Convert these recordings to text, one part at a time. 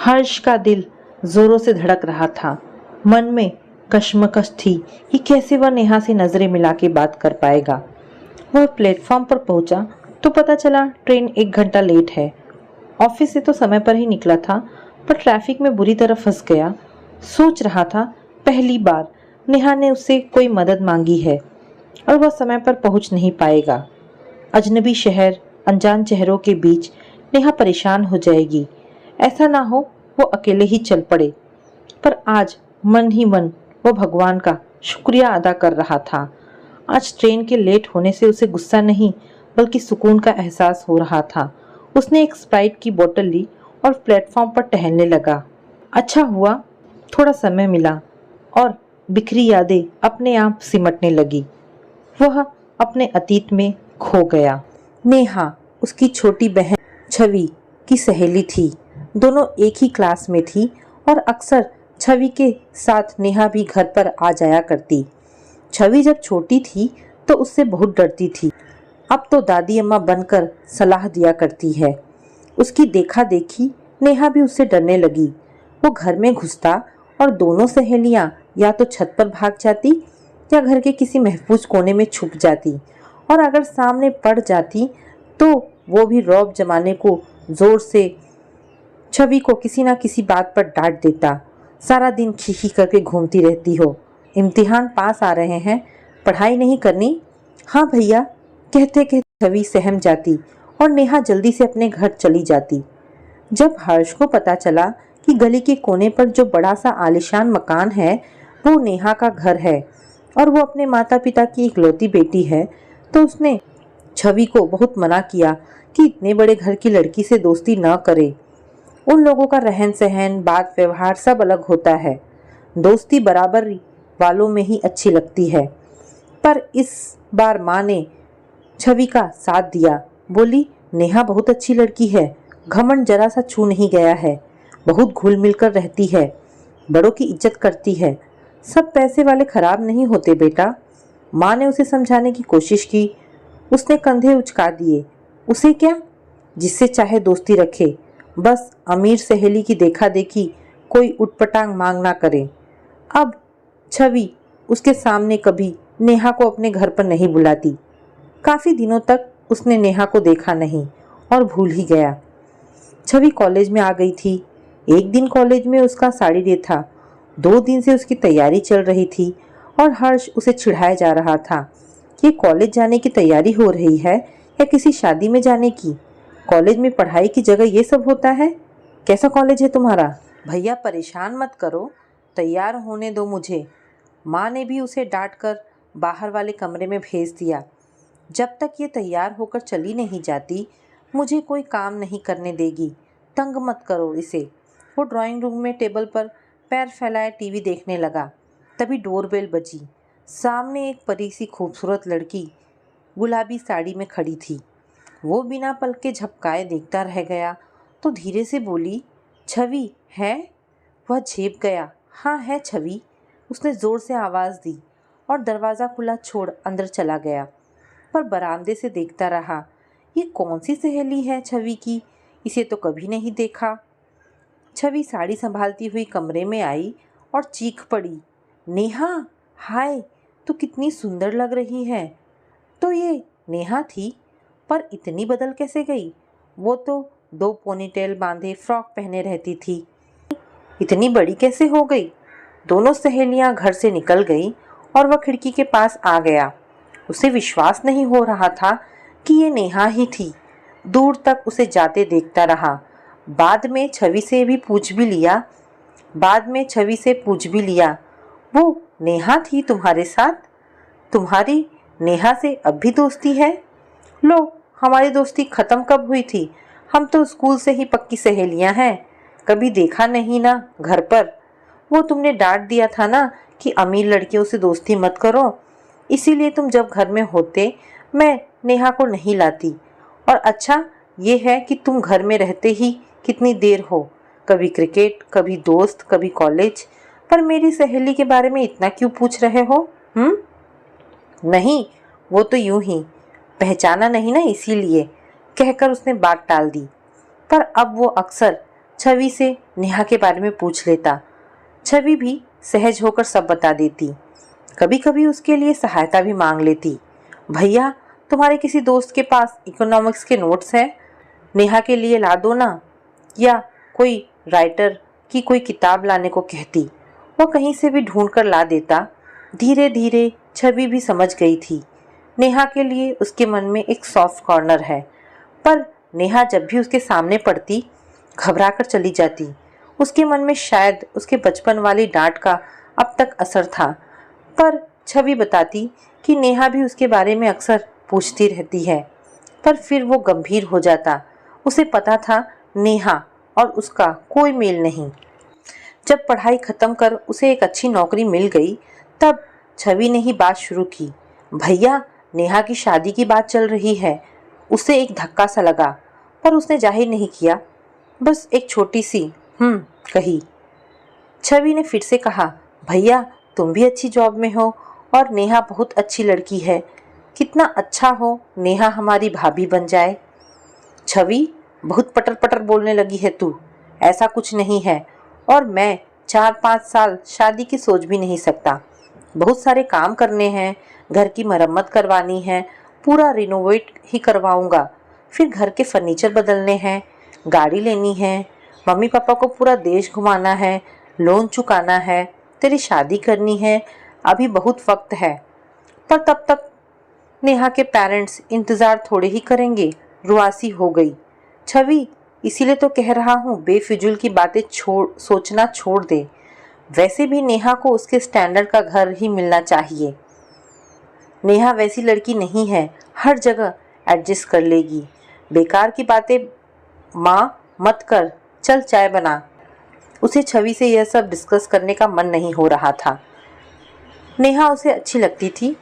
हर्ष का दिल जोरों से धड़क रहा था। मन में कश्मकश थी कि कैसे वह नेहा से नजरें मिला के बात कर पाएगा। वह प्लेटफॉर्म पर पहुंचा तो पता चला ट्रेन 1 घंटा लेट है। ऑफिस से तो समय पर ही निकला था, पर ट्रैफिक में बुरी तरह फंस गया। सोच रहा था पहली बार नेहा ने उससे कोई मदद मांगी है और वह समय पर पहुंच नहीं पाएगा। अजनबी शहर, अनजान चेहरों के बीच नेहा परेशान हो जाएगी। ऐसा ना हो वो अकेले ही चल पड़े। पर आज मन ही मन वो भगवान का शुक्रिया अदा कर रहा था। आज ट्रेन के लेट होने से उसे गुस्सा नहीं बल्कि सुकून का एहसास हो रहा था। उसने एक स्प्राइट की बोतल ली और प्लेटफॉर्म पर टहलने लगा। अच्छा हुआ थोड़ा समय मिला और बिखरी यादें अपने आप सिमटने लगी। वह अपने अतीत में खो गया। नेहा उसकी छोटी बहन छवि की सहेली थी। दोनों एक ही क्लास में थी और अक्सर छवि के साथ नेहा भी घर पर आ जाया करती। छवि जब छोटी थी तो उससे बहुत डरती थी। अब तो दादी अम्मा बनकर सलाह दिया करती है। उसकी देखा देखी नेहा भी उससे डरने लगी। वो घर में घुसता और दोनों सहेलियां या तो छत पर भाग जाती या घर के किसी महफूज कोने में छुप जाती, और अगर सामने पड़ जाती तो वो भी रौब जमाने को जोर से छवि को किसी ना किसी बात पर डांट देता। सारा दिन खीखी करके घूमती रहती हो, इम्तिहान पास आ रहे हैं, पढ़ाई नहीं करनी? हाँ भैया, कहते कहते छवि सहम जाती और नेहा जल्दी से अपने घर चली जाती। जब हर्ष को पता चला कि गली के कोने पर जो बड़ा सा आलीशान मकान है वो नेहा का घर है और वो अपने माता पिता की इकलौती बेटी है, तो उसने छवि को बहुत मना किया कि इतने बड़े घर की लड़की से दोस्ती न करे। उन लोगों का रहन सहन, बात व्यवहार सब अलग होता है। दोस्ती बराबर वालों में ही अच्छी लगती है। पर इस बार माँ ने छवि का साथ दिया। बोली, नेहा बहुत अच्छी लड़की है, घमंड जरा सा छू नहीं गया है, बहुत घुल मिल कर रहती है, बड़ों की इज्जत करती है। सब पैसे वाले खराब नहीं होते बेटा। माँ ने उसे समझाने की कोशिश की। उसने कंधे उचका दिए। उसे क्या, जिससे चाहे दोस्ती रखे, बस अमीर सहेली की देखा देखी कोई उटपटांग मांग ना करे। अब छवि उसके सामने कभी नेहा को अपने घर पर नहीं बुलाती। काफी दिनों तक उसने नेहा को देखा नहीं और भूल ही गया। छवि कॉलेज में आ गई थी। एक दिन कॉलेज में उसका साड़ी डे था। 2 दिन से उसकी तैयारी चल रही थी और हर्ष उसे चिढ़ाया जा रहा था कि कॉलेज जाने की तैयारी हो रही है या किसी शादी में जाने की। कॉलेज में पढ़ाई की जगह ये सब होता है? कैसा कॉलेज है तुम्हारा? भैया परेशान मत करो, तैयार होने दो मुझे। माँ ने भी उसे डांट कर बाहर वाले कमरे में भेज दिया। जब तक ये तैयार होकर चली नहीं जाती मुझे कोई काम नहीं करने देगी, तंग मत करो इसे। वो ड्राइंग रूम में टेबल पर पैर फैलाए टीवी देखने लगा। तभी डोरबेल बजी। सामने एक परी सी खूबसूरत लड़की गुलाबी साड़ी में खड़ी थी। वो बिना पलक के झपकाए देखता रह गया तो धीरे से बोली, छवि है? वह झेप गया। हाँ है छवि, उसने ज़ोर से आवाज़ दी और दरवाज़ा खुला छोड़ अंदर चला गया। पर बरामदे से देखता रहा। ये कौन सी सहेली है छवि की? इसे तो कभी नहीं देखा। छवि साड़ी संभालती हुई कमरे में आई और चीख पड़ी, नेहा, हाय, तू कितनी सुंदर लग रही है। तो ये नेहा थी, पर इतनी बदल कैसे गई? वो तो 2 पोनीटेल बांधे फ्रॉक पहने रहती थी, इतनी बड़ी कैसे हो गई? दोनों सहेलियां घर से निकल गई और वह खिड़की के पास आ गया। उसे विश्वास नहीं हो रहा था कि ये नेहा ही थी। दूर तक उसे जाते देखता रहा। बाद में छवि से पूछ भी लिया, वो नेहा थी तुम्हारे साथ? तुम्हारी नेहा से अब भी दोस्ती है? लो, हमारी दोस्ती खत्म कब हुई थी? हम तो स्कूल से ही पक्की सहेलियां हैं। कभी देखा नहीं ना घर पर। वो तुमने डांट दिया था ना कि अमीर लड़कियों से दोस्ती मत करो, इसीलिए तुम जब घर में होते मैं नेहा को नहीं लाती। और अच्छा ये है कि तुम घर में रहते ही कितनी देर हो, कभी क्रिकेट, कभी दोस्त, कभी कॉलेज। पर मेरी सहेली के बारे में इतना क्यों पूछ रहे हो? नहीं, वो तो यूं ही, पहचाना नहीं ना इसीलिए, कहकर उसने बात टाल दी। पर अब वो अक्सर छवि से नेहा के बारे में पूछ लेता। छवि भी सहज होकर सब बता देती। कभी कभी उसके लिए सहायता भी मांग लेती। भैया, तुम्हारे किसी दोस्त के पास इकोनॉमिक्स के नोट्स हैं, नेहा के लिए ला दो ना। या कोई राइटर की कोई किताब लाने को कहती, वो कहीं से भी ढूंढ कर ला देता। धीरे धीरे छवि भी समझ गई थी नेहा के लिए उसके मन में एक सॉफ्ट कॉर्नर है। पर नेहा जब भी उसके सामने पड़ती, घबरा कर चली जाती। उसके मन में शायद उसके बचपन वाली डांट का अब तक असर था। पर छवि बताती कि नेहा भी उसके बारे में अक्सर पूछती रहती है, पर फिर वो गंभीर हो जाता। उसे पता था नेहा और उसका कोई मेल नहीं। जब पढ़ाई खत्म कर उसे एक अच्छी नौकरी मिल गई, तब छवि ने ही बात शुरू की। भैया, नेहा की शादी की बात चल रही है। उसे एक धक्का सा लगा, पर उसने जाहिर नहीं किया, बस एक छोटी सी कही। छवि ने फिर से कहा, भैया तुम भी अच्छी जॉब में हो और नेहा बहुत अच्छी लड़की है। कितना अच्छा हो नेहा हमारी भाभी बन जाए। छवि, बहुत पटर पटर बोलने लगी है तू। ऐसा कुछ नहीं है, और मैं 4-5 साल शादी की सोच भी नहीं सकता। बहुत सारे काम करने हैं, घर की मरम्मत करवानी है, पूरा रिनोवेट ही करवाऊंगा। फिर घर के फर्नीचर बदलने हैं, गाड़ी लेनी है, मम्मी पापा को पूरा देश घुमाना है, लोन चुकाना है, तेरी शादी करनी है। अभी बहुत वक्त है, पर तब तक नेहा के पेरेंट्स इंतज़ार थोड़े ही करेंगे। रुआसी हो गई। छवि, इसीलिए तो कह रहा हूँ बेफिजूल की बातें सोचना छोड़ दे। वैसे भी नेहा को उसके स्टैंडर्ड का घर ही मिलना चाहिए। नेहा वैसी लड़की नहीं है, हर जगह एडजस्ट कर लेगी। बेकार की बातें माँ मत कर, चल चाय बना। उसे छवि से यह सब डिस्कस करने का मन नहीं हो रहा था। नेहा उसे अच्छी लगती थी,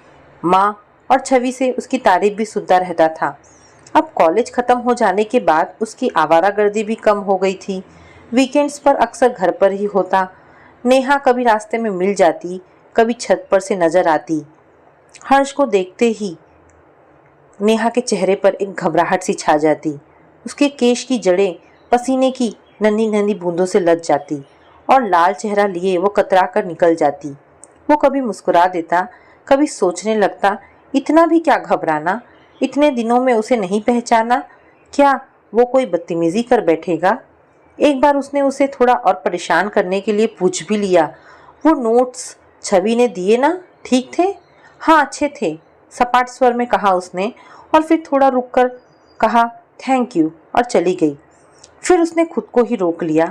माँ और छवि से उसकी तारीफ भी सुनता रहता था। अब कॉलेज ख़त्म हो जाने के बाद उसकी आवारागर्दी भी कम हो गई थी। वीकेंड्स पर अक्सर घर पर ही होता। नेहा कभी रास्ते में मिल जाती, कभी छत पर से नजर आती। हर्ष को देखते ही नेहा के चेहरे पर एक घबराहट सी छा जाती। उसके केश की जड़ें पसीने की नन्ही नन्ही बूंदों से लद जाती और लाल चेहरा लिए वो कतरा कर निकल जाती। वो कभी मुस्कुरा देता, कभी सोचने लगता, इतना भी क्या घबराना, इतने दिनों में उसे नहीं पहचाना, क्या वो कोई बदतमीजी कर बैठेगा। एक बार उसने उसे थोड़ा और परेशान करने के लिए पूछ भी लिया, वो नोट्स छवि ने दिए ना, ठीक थे? हाँ अच्छे थे, सपाट स्वर में कहा उसने, और फिर थोड़ा रुककर कहा थैंक यू और चली गई। फिर उसने खुद को ही रोक लिया।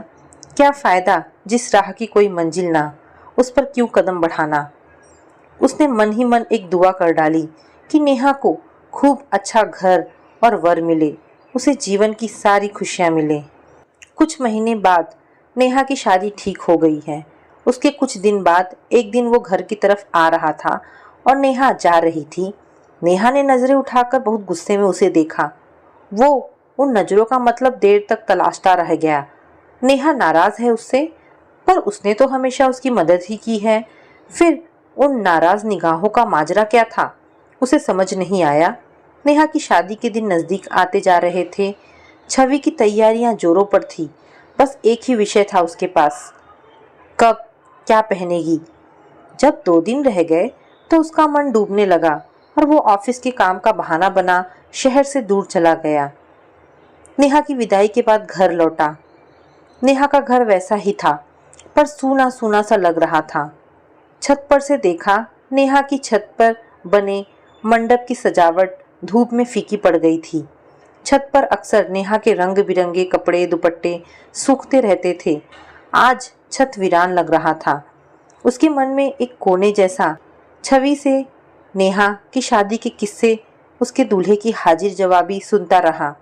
क्या फ़ायदा, जिस राह की कोई मंजिल ना, उस पर क्यों कदम बढ़ाना। उसने मन ही मन एक दुआ कर डाली कि नेहा को खूब अच्छा घर और वर मिले, उसे जीवन की सारी खुशियाँ मिले। कुछ महीने बाद नेहा की शादी ठीक हो गई है। उसके कुछ दिन बाद एक दिन वो घर की तरफ आ रहा था और नेहा जा रही थी। नेहा ने नज़रें उठाकर बहुत गुस्से में उसे देखा। वो उन नज़रों का मतलब देर तक तलाशता रह गया। नेहा नाराज़ है उससे, पर उसने तो हमेशा उसकी मदद ही की है। फिर उन नाराज़ निगाहों का माजरा क्या था, उसे समझ नहीं आया। नेहा की शादी के दिन नज़दीक आते जा रहे थे। छवि की तैयारियां जोरों पर थी। बस एक ही विषय था उसके पास, कब क्या पहनेगी। जब 2 दिन रह गए तो उसका मन डूबने लगा और वो ऑफिस के काम का बहाना बना शहर से दूर चला गया। नेहा की विदाई के बाद घर लौटा। नेहा का घर वैसा ही था, पर सूना सूना सा लग रहा था। छत पर से देखा, नेहा की छत पर बने मंडप की सजावट धूप में फीकी पड़ गई थी। छत पर अक्सर नेहा के रंग बिरंगे कपड़े दुपट्टे सूखते रहते थे। आज छत वीरान लग रहा था। उसके मन में एक कोने जैसा छवि से नेहा की शादी के किस्से, उसके दूल्हे की हाजिर जवाबी सुनता रहा।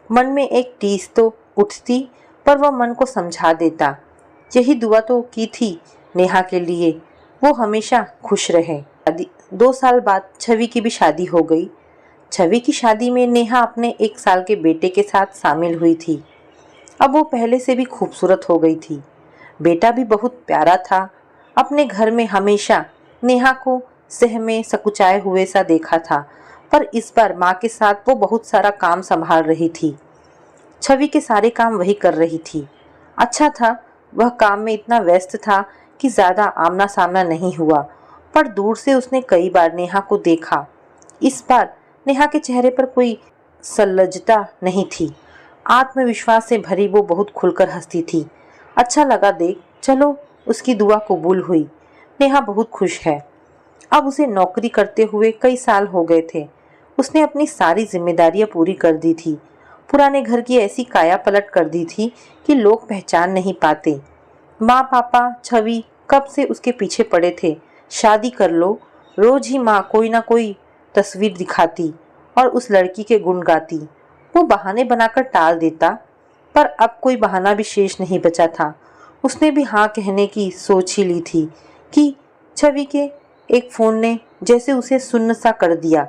मन में एक टीस तो उठती, पर वह मन को समझा देता। यही दुआ तो की थी नेहा के लिए, वो हमेशा खुश रहे। 2 साल बाद छवि की भी शादी हो गई। छवि की शादी में नेहा अपने 1 साल के बेटे के साथ शामिल हुई थी। अब वो पहले से भी खूबसूरत हो गई थी। बेटा भी बहुत प्यारा था। अपने घर में हमेशा नेहा को सहमे सकुचाए हुए सा देखा था, पर इस बार माँ के साथ वो बहुत सारा काम संभाल रही थी। छवि के सारे काम वही कर रही थी। अच्छा था वह काम में इतना व्यस्त था कि ज्यादा आमना सामना नहीं हुआ, पर दूर से उसने कई बार नेहा को देखा। इस बार नेहा के चेहरे पर कोई संलज्जता नहीं थी। आत्मविश्वास से भरी वो बहुत खुलकर हंसती थी। अच्छा लगा देख, चलो उसकी दुआ कबूल हुई। नेहा बहुत खुश है। अब उसे नौकरी करते हुए कई साल हो गए थे। उसने अपनी सारी जिम्मेदारियां पूरी कर दी थी। पुराने घर की ऐसी काया पलट कर दी थी कि लोग पहचान नहीं पाते। माँ पापा छवि कब से उसके पीछे पड़े थे, शादी कर लो। रोज ही माँ कोई ना कोई तस्वीर दिखाती और उस लड़की के गुण गाती। वो बहाने बनाकर टाल देता, पर अब कोई बहाना भी शेष नहीं बचा था। उसने भी हाँ कहने की सोच ही ली थी कि छवि के एक फोन ने जैसे उसे सुन्न सा कर दिया।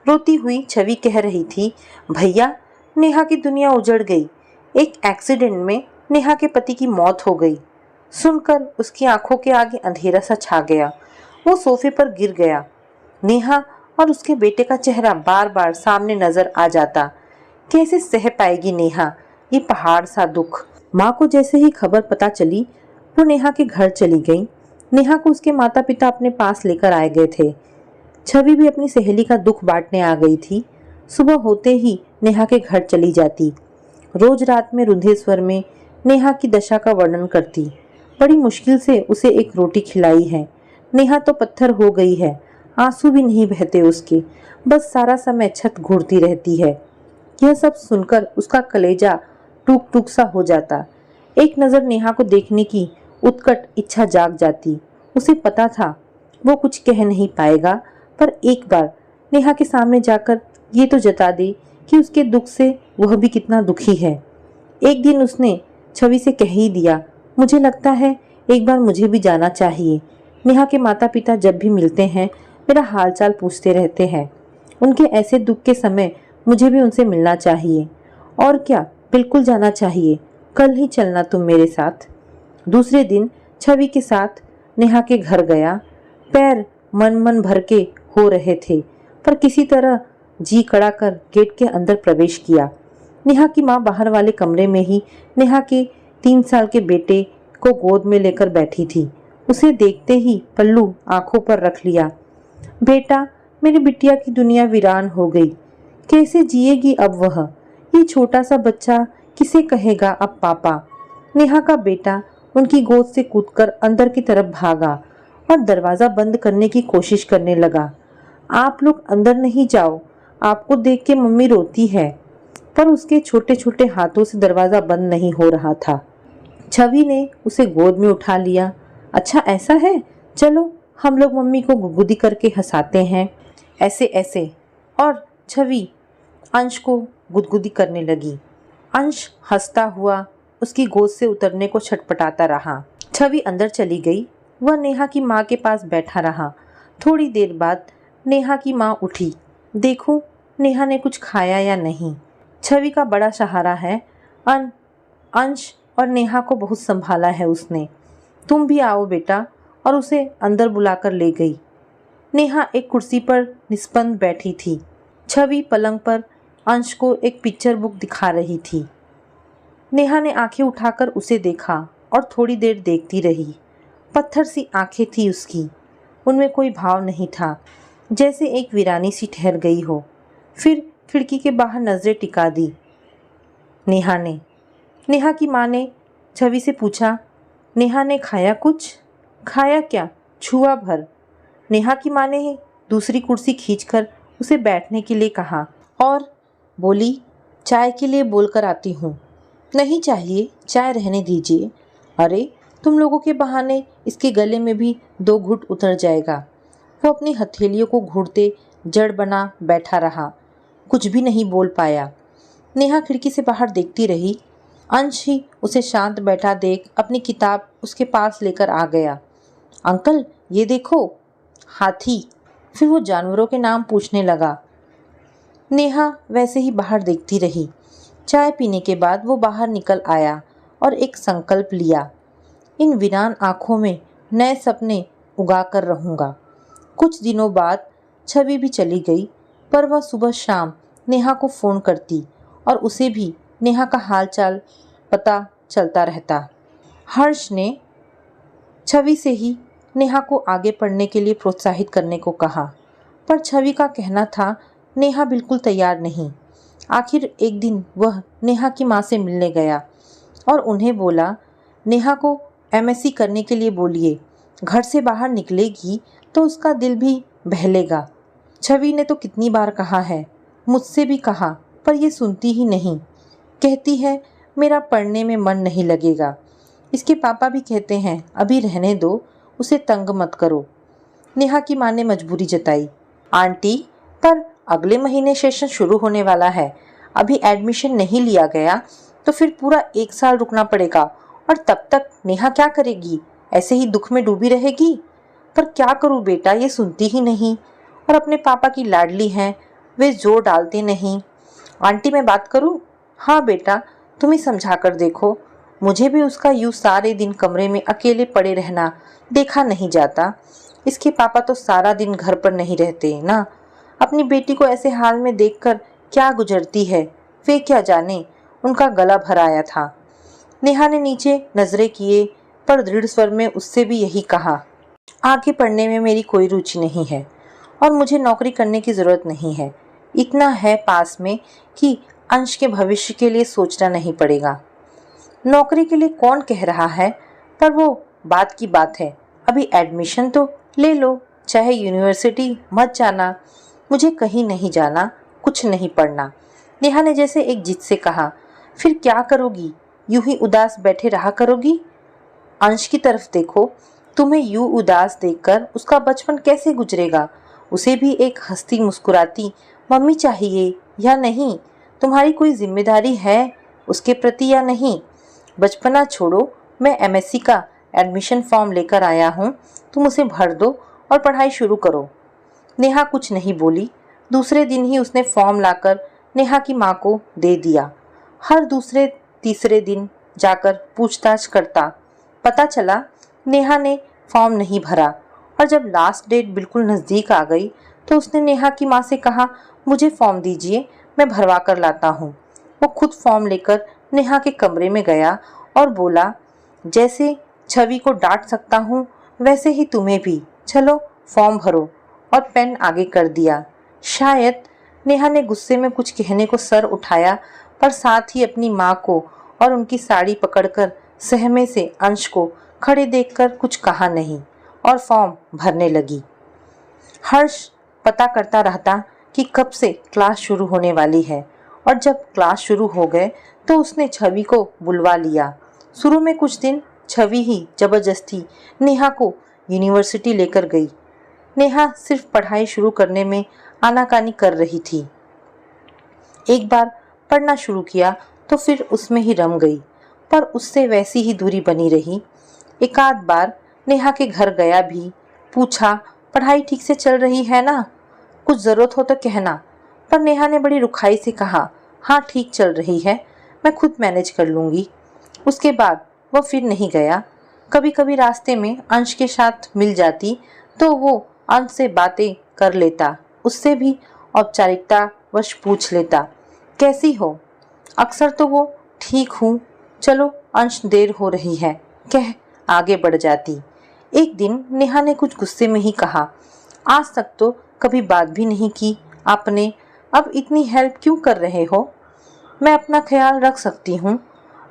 रोती हुई छवि कह रही थी, भैया नेहा की दुनिया उजड़ गई। एक एक्सीडेंट में नेहा के पति की मौत हो गई। सुनकर उसकी आंखों के आगे अंधेरा सा छा गया। वो सोफे पर गिर गया। नेहा और उसके बेटे का चेहरा बार बार सामने नजर आ जाता। कैसे सह पाएगी नेहा ये पहाड़ सा दुख। माँ को जैसे ही खबर पता चली, वो नेहा के घर चली गई। नेहा को उसके माता पिता अपने पास लेकर आए गए थे। छवि भी अपनी सहेली का दुख बांटने आ गई थी। सुबह होते ही नेहा के घर चली जाती। रोज रात में रुंधे स्वर में नेहा की दशा का वर्णन करती। बड़ी मुश्किल से उसे एक रोटी खिलाई है। नेहा तो पत्थर हो गई है, आंसू भी नहीं बहते उसके, बस सारा समय छत घूरती रहती है। यह सब सुनकर उसका कलेजा टूक टूक सा हो जाता। एक नज़र नेहा को देखने की उत्कट इच्छा जाग जाती। उसे पता था वो कुछ कह नहीं पाएगा, पर एक बार नेहा के सामने जाकर ये तो जता दे कि उसके दुख से वह भी कितना दुखी है। एक दिन उसने छवि से कह ही दिया, मुझे लगता है एक बार मुझे भी जाना चाहिए। नेहा के माता पिता जब भी मिलते हैं मेरा हालचाल पूछते रहते हैं। उनके ऐसे दुख के समय मुझे भी उनसे मिलना चाहिए। और क्या, बिल्कुल जाना चाहिए। कल ही चलना तुम मेरे साथ। दूसरे दिन छवि के साथ नेहा के घर गया। पैर मन मन भर के हो रहे थे, पर किसी तरह जी कड़ा कर गेट के अंदर प्रवेश किया। नेहा की माँ बाहर वाले कमरे में ही नेहा के 3 साल के बेटे को गोद में लेकर बैठी थी। उसे देखते ही पल्लू आंखों पर रख लिया। बेटा, मेरी बिटिया की दुनिया वीरान हो गई। कैसे जिएगी अब वह? ये छोटा सा बच्चा किसे कहेगा अब पापा? नेहा का बेटा उनकी गोद से कूदकर अंदर की तरफ भागा और दरवाजा बंद करने की कोशिश करने लगा। आप लोग अंदर नहीं जाओ, आपको देख के मम्मी रोती है। पर उसके छोटे छोटे हाथों से दरवाजा बंद नहीं हो रहा था। छवि ने उसे गोद में उठा लिया। अच्छा ऐसा है, चलो हम लोग मम्मी को गुदगुदी करके हंसाते हैं। ऐसे ऐसे। और छवि अंश को गुदगुदी करने लगी। अंश हंसता हुआ उसकी गोद से उतरने को छटपटाता रहा। छवि अंदर चली गई। वह नेहा की माँ के पास बैठा रहा। थोड़ी देर बाद नेहा की माँ उठी। देखो नेहा ने कुछ खाया या नहीं। छवि का बड़ा सहारा है। अंश और नेहा को बहुत संभाला है उसने। तुम भी आओ बेटा, और उसे अंदर बुलाकर ले गई। नेहा एक कुर्सी पर निस्पंद बैठी थी। छवि पलंग पर अंश को एक पिक्चर बुक दिखा रही थी। नेहा ने आंखें उठाकर उसे देखा और थोड़ी देर देखती रही। पत्थर सी आंखें थी उसकी, उनमें कोई भाव नहीं था, जैसे एक वीरानी सी ठहर गई हो। फिर खिड़की के बाहर नजरें टिका दी नेहा की माँ ने छवि से पूछा, नेहा ने खाया कुछ? खाया क्या, छुआ भर। नेहा की माँ ने दूसरी कुर्सी खींचकर उसे बैठने के लिए कहा और बोली, चाय के लिए बोलकर आती हूँ। नहीं चाहिए, चाय रहने दीजिए। अरे तुम लोगों के बहाने इसके गले में भी 2 घुट उतर जाएगा। वो अपनी हथेलियों को घूरते जड़ बना बैठा रहा, कुछ भी नहीं बोल पाया। नेहा खिड़की से बाहर देखती रही। अंश ही उसे शांत बैठा देख अपनी किताब उसके पास लेकर आ गया। अंकल ये देखो, हाथी। फिर वो जानवरों के नाम पूछने लगा। नेहा वैसे ही बाहर देखती रही। चाय पीने के बाद वो बाहर निकल आया और एक संकल्प लिया, इन वीरान आँखों में नए सपने उगा कर रहूँगा। कुछ दिनों बाद छवि भी चली गई, पर वह सुबह शाम नेहा को फ़ोन करती और उसे भी नेहा का हाल चाल पता चलता रहता। हर्ष ने छवि से ही नेहा को आगे पढ़ने के लिए प्रोत्साहित करने को कहा, पर छवि का कहना था नेहा बिल्कुल तैयार नहीं। आखिर एक दिन वह नेहा की माँ से मिलने गया और उन्हें बोला, नेहा को एमएससी करने के लिए बोलिए, घर से बाहर निकलेगी तो उसका दिल भी बहलेगा। छवि ने तो कितनी बार कहा है, मुझसे भी कहा, पर ये सुनती ही नहीं। कहती है मेरा पढ़ने में मन नहीं लगेगा। इसके पापा भी कहते हैं अभी रहने दो, उसे तंग मत करो। नेहा की माँ ने मजबूरी जताई। आंटी, पर अगले महीने सेशन शुरू होने वाला है, अभी एडमिशन नहीं लिया गया तो फिर पूरा 1 साल रुकना पड़ेगा और तब तक नेहा क्या करेगी, ऐसे ही दुख में डूबी रहेगी। पर क्या करूँ बेटा, ये सुनती ही नहीं और अपने पापा की लाडली हैं, वे जोर डालते नहीं। आंटी मैं बात करूँ? हाँ बेटा, तुम ही समझा कर देखो, मुझे भी उसका यूँ सारे दिन कमरे में अकेले पड़े रहना देखा नहीं जाता। इसके पापा तो सारा दिन घर पर नहीं रहते ना। अपनी बेटी को ऐसे हाल में देखकर क्या गुजरती है, वे क्या जाने। उनका गला भर आया था। नेहा ने नीचे नजरें किए, पर दृढ़ स्वर में उससे भी यही कहा, आगे पढ़ने में मेरी कोई रुचि नहीं है और मुझे नौकरी करने की ज़रूरत नहीं है। इतना है पास में कि अंश के भविष्य के लिए सोचना नहीं पड़ेगा। नौकरी के लिए कौन कह रहा है, पर वो बात की बात है। अभी एडमिशन तो ले लो, चाहे यूनिवर्सिटी मत जाना। मुझे कहीं नहीं जाना, कुछ नहीं पढ़ना। नेहा ने जैसे एक जिद से कहा। फिर क्या करोगी, यूं ही उदास बैठे रहा करोगी? अंश की तरफ देखो, तुम्हें यूं उदास देखकर उसका बचपन कैसे गुजरेगा। उसे भी एक हंसती मुस्कुराती मम्मी चाहिए या नहीं? तुम्हारी कोई जिम्मेदारी है उसके प्रति या नहीं? बचपना छोड़ो, मैं एमएससी का एडमिशन फॉर्म लेकर आया हूँ, तुम उसे भर दो और पढ़ाई शुरू करो। नेहा कुछ नहीं बोली। दूसरे दिन ही उसने फॉर्म लाकर नेहा की माँ को दे दिया। हर दूसरे तीसरे दिन जाकर पूछताछ करता। पता चला नेहा ने फॉर्म नहीं भरा और जब लास्ट डेट बिल्कुल नज़दीक आ गई तो उसने नेहा की माँ से कहा, मुझे फॉर्म दीजिए, मैं भरवा कर लाता हूँ। वो खुद फॉर्म लेकर नेहा के कमरे में गया और बोला, जैसे छवि को डांट सकता हूँ वैसे ही तुम्हें भी, चलो फॉर्म भरो, और पेन आगे कर दिया। शायद नेहा ने गुस्से में कुछ कहने को सर उठाया, पर साथ ही अपनी माँ को और उनकी साड़ी पकड़कर सहमे से अंश को खड़े देखकर कुछ कहा नहीं और फॉर्म भरने लगी। हर्ष पता करता रहता कि कब से क्लास शुरू होने वाली है और जब क्लास शुरू हो गए तो उसने छवि को बुलवा लिया। शुरू में कुछ दिन छवि ही जबरदस्ती नेहा को यूनिवर्सिटी लेकर गई। नेहा सिर्फ पढ़ाई शुरू करने में आनाकानी कर रही थी। एक बार पढ़ना शुरू किया तो फिर उसमें ही रम गई, पर उससे वैसी ही दूरी बनी रही। एक आध बार नेहा के घर गया भी, पूछा पढ़ाई ठीक से चल रही है ना, कुछ ज़रूरत हो तो कहना। पर नेहा ने बड़ी रुखाई से कहा, हाँ ठीक चल रही है, मैं खुद मैनेज कर लूँगी। उसके बाद वह फिर नहीं गया। कभी कभी रास्ते में अंश के साथ मिल जाती तो वो अंश से बातें कर लेता, उससे भी औपचारिकता वश पूछ लेता, कैसी हो। अक्सर तो वो ठीक हूँ, चलो अंश देर हो रही है कह आगे बढ़ जाती। एक दिन नेहा ने कुछ गुस्से में ही कहा, आज तक तो कभी बात भी नहीं की आपने, अब इतनी हेल्प क्यों कर रहे हो? मैं अपना ख्याल रख सकती हूँ।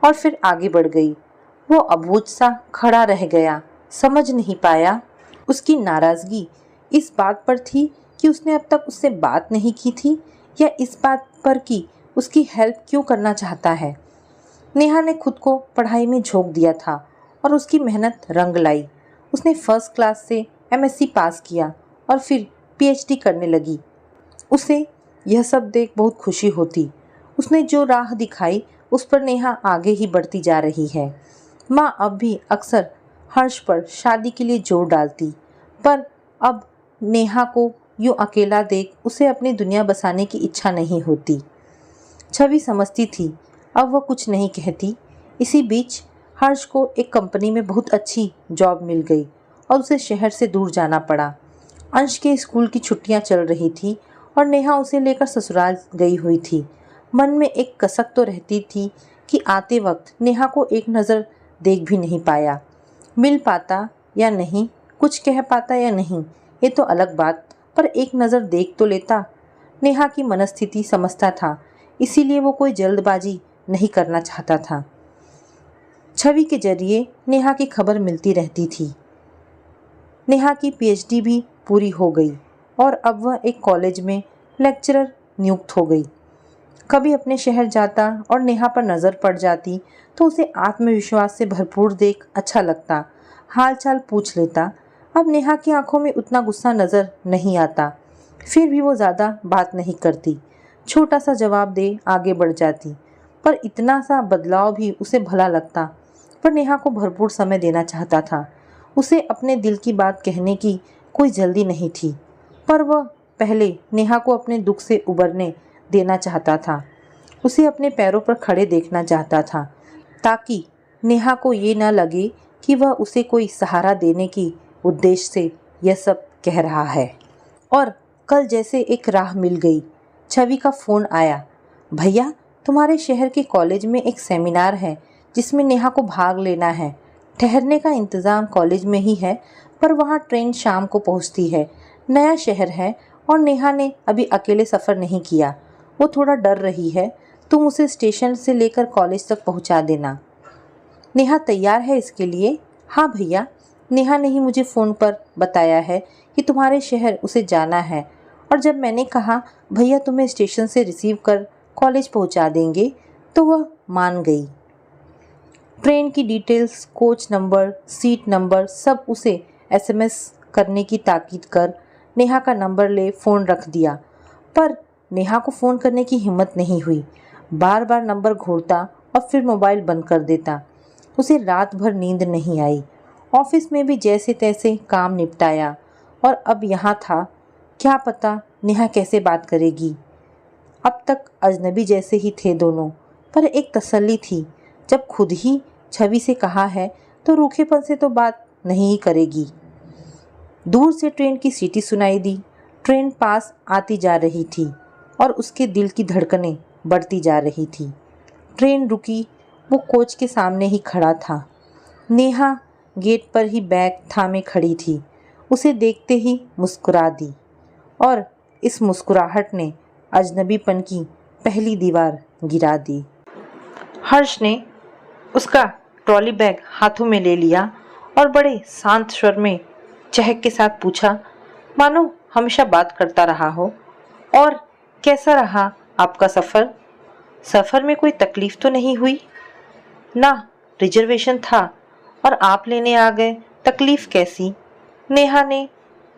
और फिर आगे बढ़ गई। वो अबूझ सा खड़ा रह गया, समझ नहीं पाया उसकी नाराज़गी इस बात पर थी कि उसने अब तक उससे बात नहीं की थी, या इस बात पर कि उसकी हेल्प क्यों करना चाहता है। नेहा ने खुद को पढ़ाई में झोंक दिया था और उसकी मेहनत रंग लाई। उसने फर्स्ट क्लास से एमएससी पास किया और फिर पीएचडी करने लगी। उसे यह सब देख बहुत खुशी होती। उसने जो राह दिखाई उस पर नेहा आगे ही बढ़ती जा रही है। माँ अब भी अक्सर हर्ष पर शादी के लिए जोर डालती, पर अब नेहा को यूँ अकेला देख उसे अपनी दुनिया बसाने की इच्छा नहीं होती। छवि समझती थी, अब वह कुछ नहीं कहती। इसी बीच हर्ष को एक कंपनी में बहुत अच्छी जॉब मिल गई और उसे शहर से दूर जाना पड़ा। अंश के स्कूल की छुट्टियां चल रही थी और नेहा उसे लेकर ससुराल गई हुई थी। मन में एक कसक तो रहती थी कि आते वक्त नेहा को एक नज़र देख भी नहीं पाया। मिल पाता या नहीं, कुछ कह पाता या नहीं, ये तो अलग बात, पर एक नज़र देख तो लेता। नेहा की मनस्थिति समझता था, इसीलिए वो कोई जल्दबाजी नहीं करना चाहता था। छवि के जरिए नेहा की खबर मिलती रहती थी। नेहा की पीएचडी भी पूरी हो गई और अब वह एक कॉलेज में लेक्चरर नियुक्त हो गई। कभी अपने शहर जाता और नेहा पर नज़र पड़ जाती तो उसे आत्मविश्वास से भरपूर देख अच्छा लगता, हालचाल पूछ लेता। अब नेहा की आंखों में उतना गुस्सा नज़र नहीं आता, फिर भी वो ज़्यादा बात नहीं करती, छोटा सा जवाब दे आगे बढ़ जाती। पर इतना सा बदलाव भी उसे भला लगता, पर नेहा को भरपूर समय देना चाहता था। उसे अपने दिल की बात कहने की कोई जल्दी नहीं थी, पर वह पहले नेहा को अपने दुख से उबरने देना चाहता था। उसे अपने पैरों पर खड़े देखना चाहता था, ताकि नेहा को ये ना लगे कि वह उसे कोई सहारा देने की उद्देश्य से यह सब कह रहा है। और कल जैसे एक राह मिल गई। छवि का फ़ोन आया, भैया तुम्हारे शहर के कॉलेज में एक सेमिनार है जिसमें नेहा को भाग लेना है। ठहरने का इंतज़ाम कॉलेज में ही है, पर वहाँ ट्रेन शाम को पहुँचती है। नया शहर है और नेहा ने अभी अकेले सफ़र नहीं किया, वो थोड़ा डर रही है। तुम उसे स्टेशन से लेकर कॉलेज तक पहुँचा देना। नेहा तैयार है इसके लिए? हाँ भैया, नेहा ने ही मुझे फ़ोन पर बताया है कि तुम्हारे शहर उसे जाना है, और जब मैंने कहा भैया तुम्हें स्टेशन से रिसीव कर कॉलेज पहुंचा देंगे तो वह मान गई। ट्रेन की details, coach number, seat number सब उसे एसएमएस करने की ताकीद कर नेहा का नंबर ले फ़ोन रख दिया। पर नेहा को फ़ोन करने की हिम्मत नहीं हुई। बार बार नंबर घूरता और फिर मोबाइल बंद कर देता। उसे रात भर नींद नहीं आई। ऑफिस में भी जैसे तैसे काम निपटाया और अब यहाँ था। क्या पता नेहा कैसे बात करेगी। अब तक अजनबी जैसे ही थे दोनों, पर एक तसल्ली थी, जब खुद ही छवि से कहा है तो रूखेपन से तो बात नहीं ही करेगी। दूर से ट्रेन की सीटी सुनाई दी। ट्रेन पास आती जा रही थी और उसके दिल की धड़कनें बढ़ती जा रही थी। ट्रेन रुकी, वो कोच के सामने ही खड़ा था। नेहा गेट पर ही बैग थामे खड़ी थी। उसे देखते ही मुस्कुरा दी और इस मुस्कुराहट ने अजनबीपन की पहली दीवार गिरा दी। हर्ष ने उसका ट्रॉली बैग हाथों में ले लिया और बड़े शांत स्वर में चहक के साथ पूछा, मानो हमेशा बात करता रहा हो, और कैसा रहा आपका सफ़र? सफ़र में कोई तकलीफ़ तो नहीं हुई ना? रिजर्वेशन था और आप लेने आ गए, तकलीफ़ कैसी? नेहा ने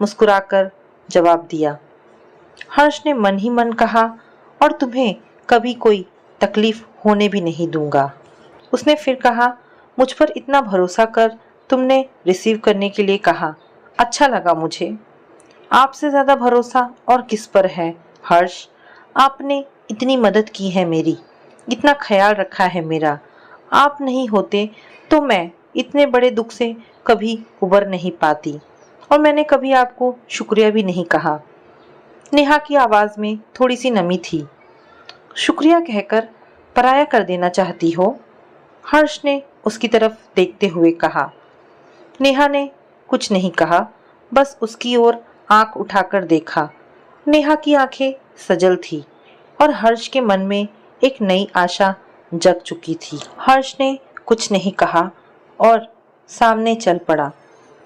मुस्कुराकर जवाब दिया। हर्ष ने मन ही मन कहा, और तुम्हें कभी कोई तकलीफ़ होने भी नहीं दूंगा। उसने फिर कहा, मुझ पर इतना भरोसा कर तुमने रिसीव करने के लिए कहा, अच्छा लगा मुझे। आपसे ज़्यादा भरोसा और किस पर है हर्ष? आपने इतनी मदद की है मेरी, इतना ख्याल रखा है मेरा। आप नहीं होते तो मैं इतने बड़े दुख से कभी उबर नहीं पाती, और मैंने कभी आपको शुक्रिया भी नहीं कहा। नेहा की आवाज़ में थोड़ी सी नमी थी। शुक्रिया कहकर पराया कर देना चाहती हो? हर्ष ने उसकी तरफ देखते हुए कहा। नेहा ने कुछ नहीं कहा, बस उसकी ओर आंख उठाकर देखा। नेहा की आंखें सजल थी और हर्ष के मन में एक नई आशा जग चुकी थी। हर्ष ने कुछ नहीं कहा और सामने चल पड़ा।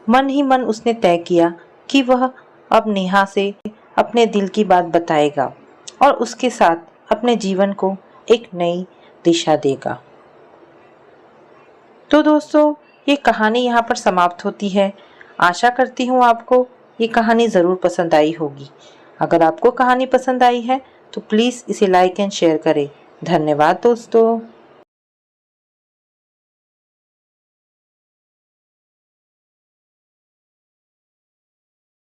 मन ही मन उसने तय किया कि वह अब नेहा से अपने दिल की बात बताएगा और उसके साथ अपने जीवन को एक नई दिशा देगा। तो दोस्तों, ये कहानी यहाँ पर समाप्त होती है। आशा करती हूँ आपको ये कहानी ज़रूर पसंद आई होगी। अगर आपको कहानी पसंद आई है तो प्लीज़ इसे लाइक एंड शेयर करें। धन्यवाद दोस्तों।